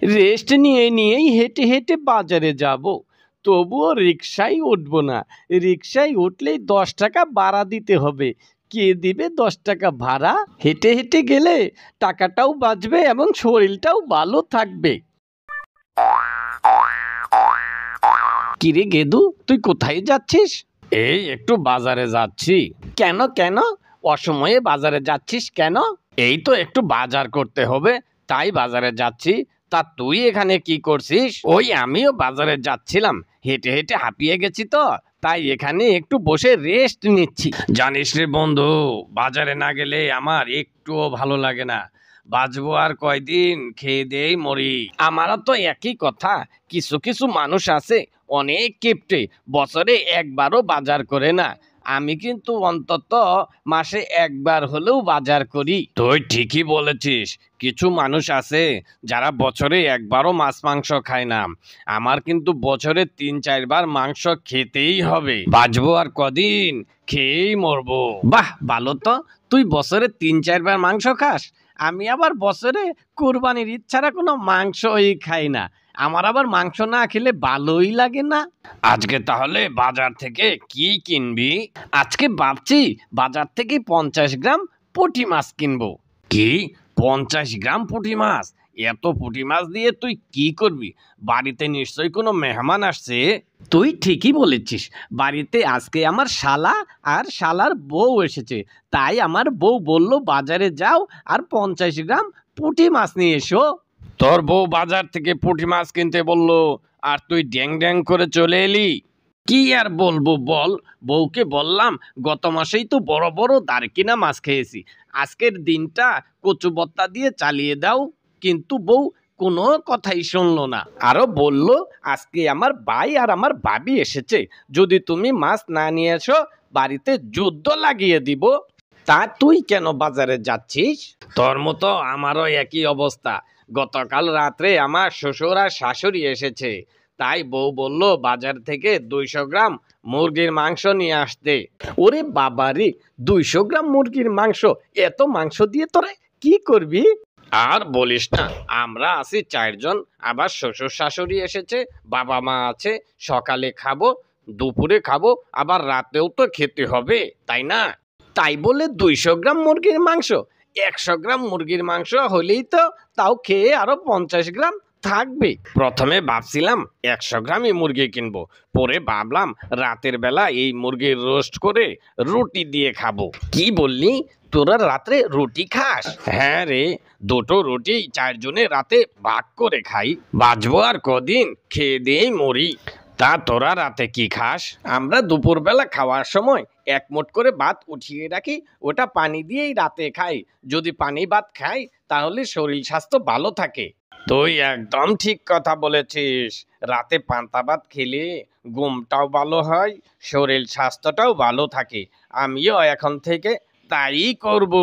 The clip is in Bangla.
রেস্ট নিয়ে নিয়েই হেঁটে হেঁটে বাজারে যাব, তবুও রিক্সায় উঠবো না। রিক্সায় উঠলেই 10 টাকা ভাড়া দিতে হবে। কে দিবে 10 টাকা ভাড়া? হেঁটে হেঁটে গেলে টাকাটাও বাঁচবে এবং শরীরটাও ভালো থাকবে। কিরে গেদু, তুই কোথায় যাচ্ছিস? এই একটু বাজারে যাচ্ছি। কেন কেন? অসময়ে বাজারে যাচ্ছিস কেন? এই তো একটু বাজার করতে হবে, তাই বাজারে যাচ্ছি। তা তুই এখানে কি করছিস? ওই আমিও বাজারে যাচ্ছিলাম, হেঁটে হেঁটে হাঁপিয়ে গেছি তো, তাই এখানে একটু বসে রেস্ট নিচ্ছি। জানিস রে বন্ধু, বাজারে না গেলে আমার একটুও ভালো লাগে না। বাঁচবো আর কয়দিন, খেয়ে দেই মরি। আমারও তো একই কথা। কিছু কিছু মানুষ আছে অনেক কিপটে, বছরে একবারও বাজার করে না। আমি কিন্তু অন্তত মাসে একবার হলেও বাজার করি। তুই ঠিকই বলেছিস, কিছু মানুষ আছে যারা বছরে একবারও মাছ মাংস খায় না। আমার কিন্তু বছরে 3-4 বার মাংস খেতেই হবে। বাঁচবো আর কদিন, খেয়েই মরবো। বাহ, ভালো তো। তুই বছরে 3-4 বার মাংস খাস। আমি আবার বছরে কুরবানির ঈদ ছাড়া কোনো মাংসই খাই না। আমার আবার মাংস না খেলে ভালোই লাগে না। আজকে তাহলে বাজার থেকে কি কিনবি? আজকে ভাবছি বাজার থেকে 50 গ্রাম পুঁটি মাছ কিনবো। কি, 50 গ্রাম পুঁটি মাছ? এত পুঁটি মাছ দিয়ে তুই কি করবি? বাড়িতে নিশ্চয়ই কোনো মেহমান আসছে। তুই ঠিকই বলেছিস, বাড়িতে আজকে আমার শালা আর শালার বউ এসেছে। তাই আমার বউ বলল বাজারে যাও আর 50 গ্রাম পুঁটি মাছ নিয়ে এসো। তোর বউ বাজার থেকে পুঁটি মাছ কিনতে বললো, আর তুই ড্যাং ড্যাং করে চলে এলি। কি আর বলবো বল, বউকে বললাম গত মাসেই তো বড় বড় দারকিনা মাছ খেয়েছি, আজকের দিনটা কচু বত্তা দিয়ে চালিয়ে দাও। কিন্তু বউ কোনো কথাই শুনলো না, আরো বলল আজকে আমার ভাই আর আমার ভাবি এসেছে, যদি তুমি মাছ না নিয়ে এসো বাড়িতে যুদ্ধ লাগিয়ে দিব। তা তুই কেন বাজারে যাচ্ছিস? তোর মতো আমারও একই অবস্থা। গতকাল রাত্রে আমার শ্বশুর আর শাশুড়ি এসেছে, তাই বউ বলল বাজার থেকে 200 গ্রাম মুরগির মাংস নিয়ে আসতে। ওরে বাবা রে, 200 গ্রাম মুরগির মাংস! এত মাংস দিয়ে তোরা কি করবি? আর বলিস না, আমরা আছি 4 জন, আবার শ্বশুর শাশুড়ি এসেছে, বাবা মা আছে। সকালে খাবো, দুপুরে খাবো, আবার রাতেও তো খেতে হবে, তাই না? তাই বলে 200 গ্রাম মুরগির মাংস? 100 গ্রাম মুরগির মাংস হলেই তো তাও খেয়ে আরো 50 গ্রাম থাকবে। প্রথমে ভাবছিলাম 100 গ্রামই মুরগি কিনবো, পরে ভাবলাম রাতের বেলা এই মুরগির রোস্ট করে রুটি দিয়ে খাবো। কি বললি, তোরা রাত্রে রুটি খাস? হ্যাঁ রে, 2টো রুটি 4 জনে রাতে ভাগ করে খাই। বাঁচবো আর কদিন, খেয়ে দিয়েই মরি। তা তোরা রাতে কি খাস? আমরা দুপুরবেলা খাওয়ার সময় 1 মুঠ করে ভাত উঠিয়ে রাখি, ওটা পানি দিয়েই রাতে খাই। যদি পানি ভাত খাই তাহলে শরীর স্বাস্থ্য ভালো থাকে। তুই একদম ঠিক কথা বলেছিস। রাতে পান্তা ভাত খেলে ঘুমটাও ভালো হয়, শরীর স্বাস্থ্যটাও ভালো থাকে। আমিও এখন থেকে তাই করব।